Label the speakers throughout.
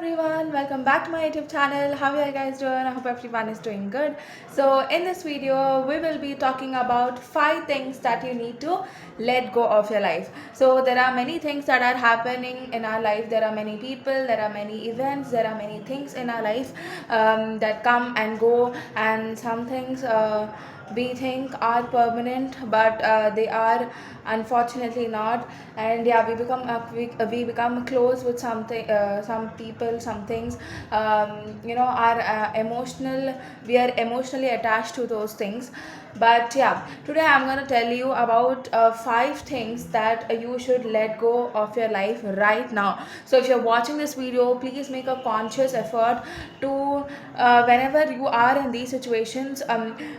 Speaker 1: everyone, welcome back to my YouTube channel. How are you guys doing? I hope everyone is doing good. So in this video we will be talking about 5 things that you need to let go of your life. So there are many things that are happening in our life. There are many people, there are many events, there are many things in our life that come and go, and some things we think are permanent, but they are unfortunately not. And yeah, we become close with something, some people, some things, are emotional. We are emotionally attached to those things. But yeah, today I'm going to tell you about 5 things that you should let go of your life right now. So if you're watching this video, please make a conscious effort to, whenever you are in these situations,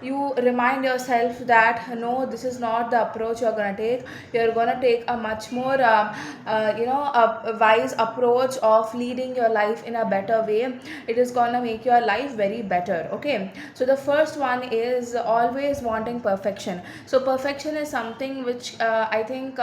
Speaker 1: you remind yourself that no, this is not the approach you're going to take. You're going to take a much more a wise approach of leading your life in a better way. It is going to make your life very better. Okay, so the first one is always wanting perfection. So perfection is something which I think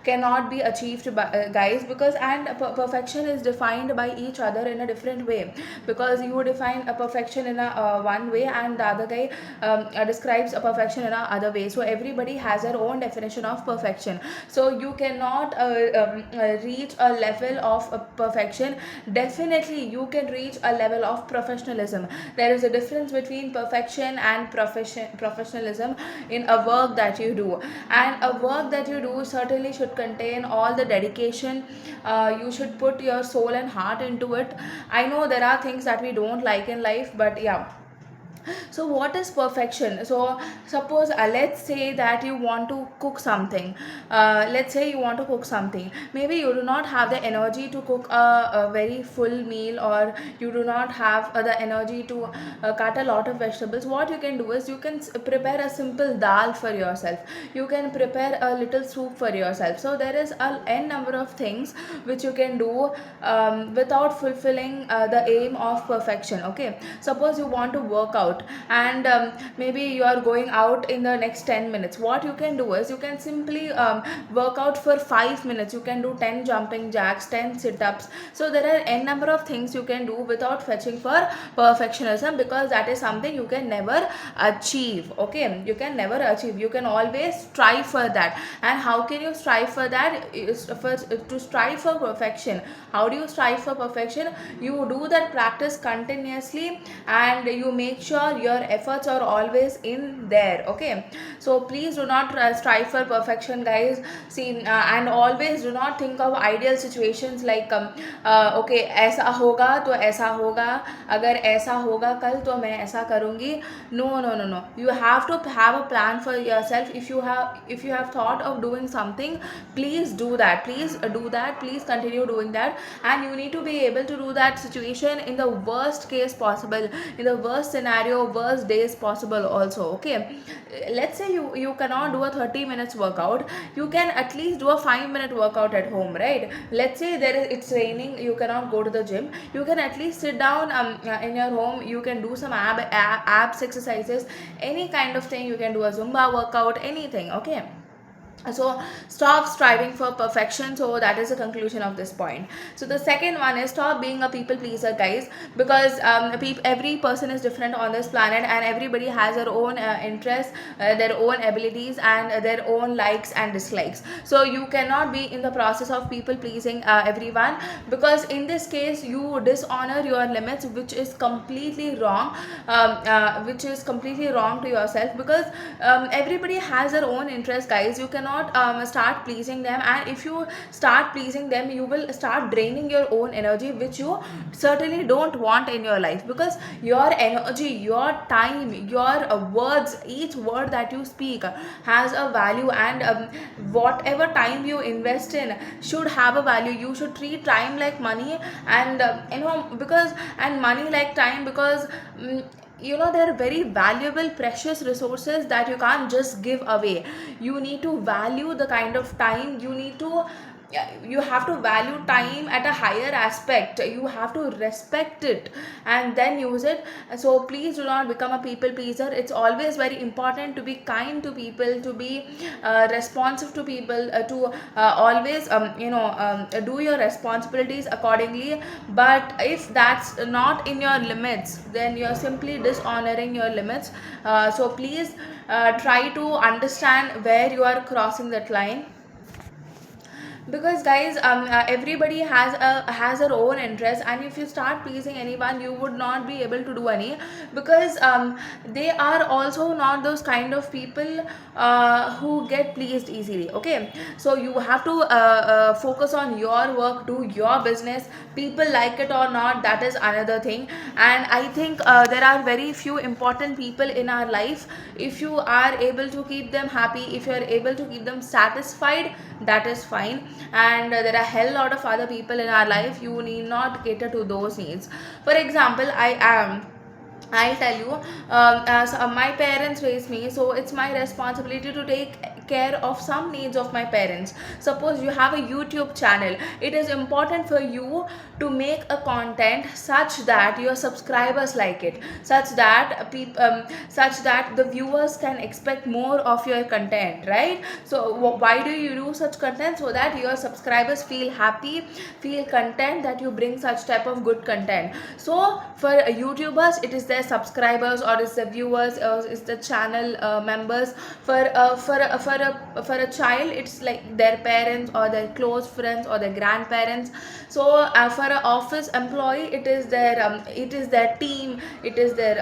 Speaker 1: cannot be achieved by guys, because and perfection is defined by each other in a different way, because you define a perfection in a one way, and the other guy describes a perfection in a other way. So everybody has their own definition of perfection. So you cannot reach a level of perfection. Definitely you can reach a level of professionalism. There is a difference between perfection and professionalism in a work that you do, and a work that you do certainly should contain all the dedication. You should put your soul and heart into it. I know there are things that we don't like in life, but yeah. So what is perfection? So suppose, let's say that you want to cook something. Let's say you want to cook something. Maybe you do not have the energy to cook a very full meal, or you do not have the energy to cut a lot of vegetables. What you can do is you can prepare a simple dal for yourself. You can prepare a little soup for yourself. So there is a n number of things which you can do without fulfilling the aim of perfection. Okay, suppose you want to work out, and maybe you are going out in the next 10 minutes. What you can do is you can simply work out for 5 minutes. You can do 10 jumping jacks, 10 sit-ups. So there are n number of things you can do without fetching for perfectionism, because that is something you can never achieve. Okay, you can never achieve. You can always strive for that. And how can you strive for that? Is for, to strive for perfection. How do you strive for perfection? You do that practice continuously, and you make sure your efforts are always in there. Okay, so please do not strive for perfection, guys. See, and always do not think of ideal situations like okay, ऐसा होगा तो ऐसा होगा, अगर ऐसा होगा कल तो मैं ऐसा करूँगी. No. You have to have a plan for yourself. If you have thought of doing something, please do that. Please do that. Please continue doing that. And you need to be able to do that situation in the worst case possible, in the worst scenario, worst days possible also. Okay, let's say you cannot do a 30 minutes workout. You can at least do a 5-minute workout at home, right? Let's say it's raining, you cannot go to the gym. You can at least sit down in your home. You can do some abs exercises, any kind of thing. You can do a Zumba workout, anything. Okay, so stop striving for perfection. So that is the conclusion of this point. So the second one is stop being a people pleaser, guys, because every person is different on this planet, and everybody has their own interests, their own abilities, and their own likes and dislikes. So you cannot be in the process of people pleasing everyone, because in this case you dishonor your limits, which is completely wrong. To yourself, because everybody has their own interest, guys. You cannot start pleasing them, and if you start pleasing them, you will start draining your own energy, which you certainly don't want in your life, because your energy, your time, your words, each word that you speak has a value, and whatever time you invest in should have a value. You should treat time like money, and because, and money like time, because they're very valuable, precious resources that you can't just give away. You need to value the kind of time. You need to yeah, you have to value time at a higher aspect. You have to respect it and then use it. So please do not become a people pleaser. It's always very important to be kind to people, to be responsive to people, to always do your responsibilities accordingly. But if that's not in your limits, then you're simply dishonoring your limits. So please try to understand where you are crossing that line. Because guys, everybody has their own interest, and if you start pleasing anyone, you would not be able to do any. Because they are also not those kind of people who get pleased easily. Okay, so you have to focus on your work, do your business. People like it or not, that is another thing. And I think there are very few important people in our life. If you are able to keep them happy, if you are able to keep them satisfied, that is fine. And there are hell lot of other people in our life. You need not cater to those needs. For example, I'll tell you, as my parents raised me, so it's my responsibility to take care of some needs of my parents. Suppose you have a YouTube channel, it is important for you to make a content such that your subscribers like it, such that such that the viewers can expect more of your content, right? So why do you do such content? So that your subscribers feel happy, feel content that you bring such type of good content. So for YouTubers, it is their subscribers, or it's the viewers, or it's the channel members. For a child, it's like their parents or their close friends or their grandparents. So for an office employee, it is their team, it is their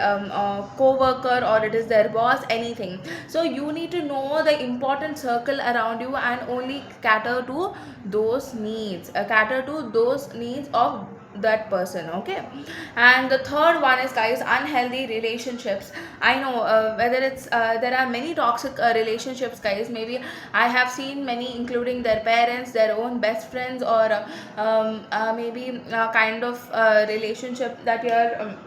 Speaker 1: co-worker, or it is their boss, anything. So you need to know the important circle around you and only cater to those needs, cater to those needs of that person. Okay. And the third one is, guys, unhealthy relationships. I know whether it's there are many toxic relationships, guys. Maybe I have seen many, including their parents, their own best friends, or maybe kind of relationship that you're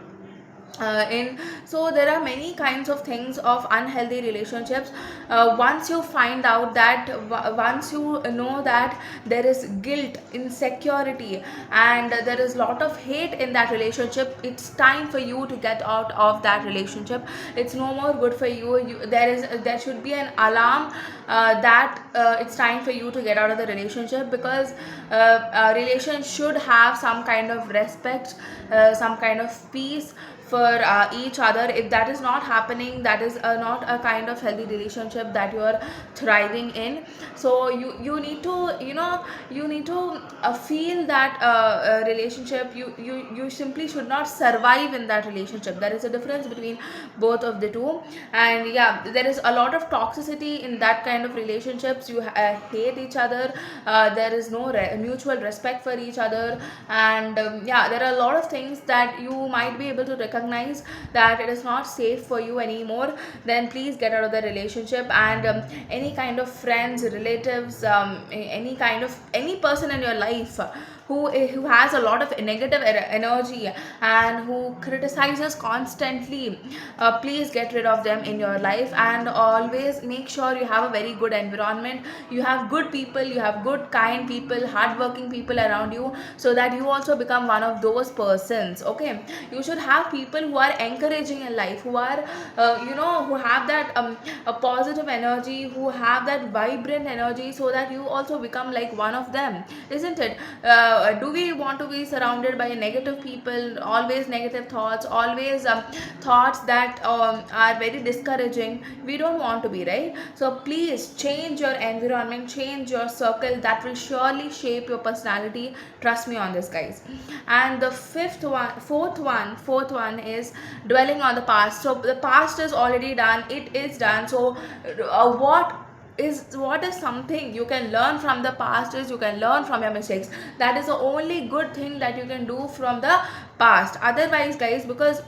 Speaker 1: in. So there are many kinds of things of unhealthy relationships. Once you find out that, once you know that there is guilt, insecurity, and there is lot of hate in that relationship, it's time for you to get out of that relationship. It's no more good for you. There should be an alarm that it's time for you to get out of the relationship. Because a relation should have some kind of respect, some kind of peace for each other. If that is not happening, that is not a kind of healthy relationship that you are thriving in. So you need to, you need to feel that relationship. You simply should not survive in that relationship. There is a difference between both of the two. And yeah, there is a lot of toxicity in that kind of relationships. You hate each other, there is no mutual respect for each other. And yeah, there are a lot of things that you might be able to recognize that it is not safe for you anymore. Then please get out of the relationship. And any kind of friends, relatives, any kind of any person in your life who has a lot of negative energy and who criticizes constantly, please get rid of them in your life. And always make sure you have a very good environment, you have good people, you have good kind people, hardworking people around you, so that you also become one of those persons. Okay, you should have people who are encouraging in life, who are who have that a positive energy, who have that vibrant energy, so that you also become like one of them, isn't it? Do we want to be surrounded by negative people, always negative thoughts, always thoughts that are very discouraging? We don't want to be, right? So please change your environment, change your circle. That will surely shape your personality. Trust me on this, guys. And the fourth one is dwelling on the past. So the past is already done, it is done. So what is something you can learn from the past is you can learn from your mistakes. That is the only good thing that you can do from the past. Otherwise, guys, because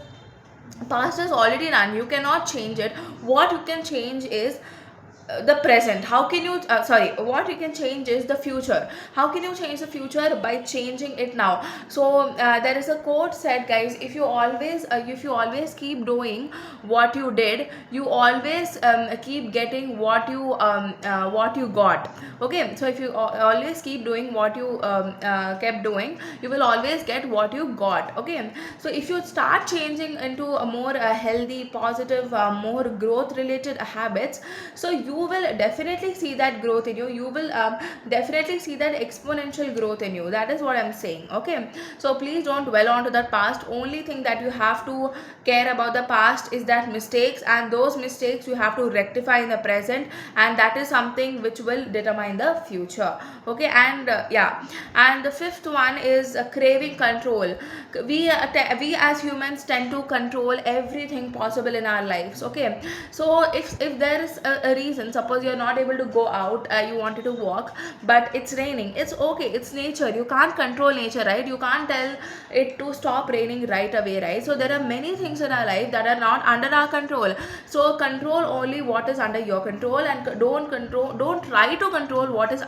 Speaker 1: past is already done, you cannot change it. What you can change is the present. How can you sorry, what you can change is the future. How can you change the future? By changing it now. So there is a quote said, guys, if you always keep doing what you did, you always keep getting what you got. Okay, so if you always keep doing what you kept doing, you will always get what you got. Okay, so if you start changing into a more healthy, positive, more growth related habits, so you will definitely see that growth in you. You will definitely see that exponential growth in you. That is what I'm saying. Okay, so please don't dwell onto that past. Only thing that you have to care about the past is that mistakes, and those mistakes you have to rectify in the present, and that is something which will determine the future. Okay, and yeah, and the fifth one is craving control. We as humans tend to control everything possible in our lives. Okay, so if there is a reason, suppose you're not able to go out, you wanted to walk, but it's raining, it's okay, it's nature, you can't control nature, right? You can't tell it to stop raining right away, right? So there are many things in our life that are not under our control. So control only what is under your control, and don't try to control what is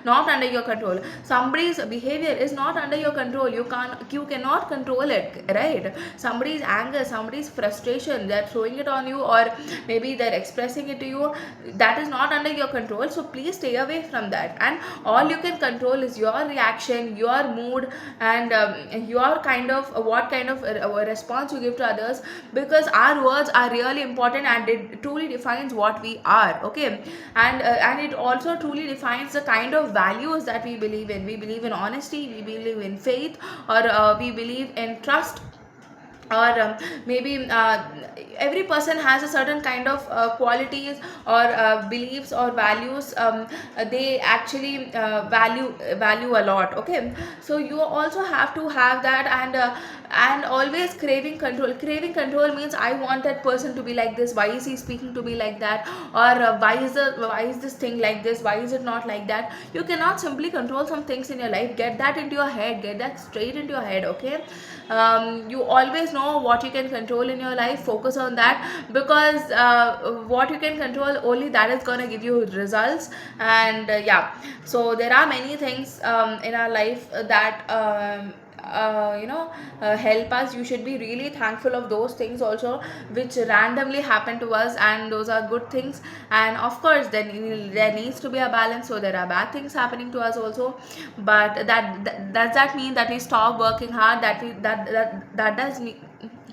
Speaker 1: not under your control. Somebody's behavior is not under your control. You cannot control it, right? Somebody's anger, somebody's frustration, they're throwing it on you, or maybe they're expressing it to you, that is not under your control. So please stay away from that, and all you can control is your reaction, your mood, and your kind of what kind of response you give to others, because our words are really important, and it truly defines what we are. Okay, and it also truly defines the kind of values that we believe in. We believe in honesty, we believe in faith, or we believe in trust, or maybe every person has a certain kind of qualities, or beliefs or values, they actually value a lot. Okay, so you also have to have that, and always craving control means, I want that person to be like this, why is he speaking to me like that, or why is this thing like this, why is it not like that? You cannot simply control some things in your life. Get that into your head, get that straight into your head. Okay, you always know what you can control in your life. Focus on that, because what you can control, only that is going to give you results. And yeah, so there are many things in our life that help us. You should be really thankful of those things also, which randomly happen to us, and those are good things. And of course, then there needs to be a balance. So there are bad things happening to us also, but does that mean that we stop working hard? That does mean,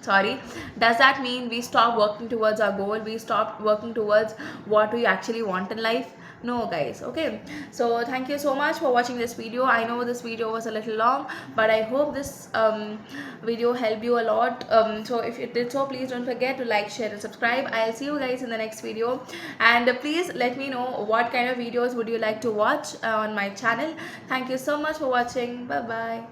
Speaker 1: sorry, does that mean we stop working towards our goal? We stop working towards what we actually want in life? No, guys. Okay, so thank you so much for watching this video. I know this video was a little long, but I hope this video helped you a lot. So if it did so, please don't forget to like, share and subscribe. I'll see you guys in the next video, and please let me know what kind of videos would you like to watch on my channel. Thank you so much for watching. Bye bye.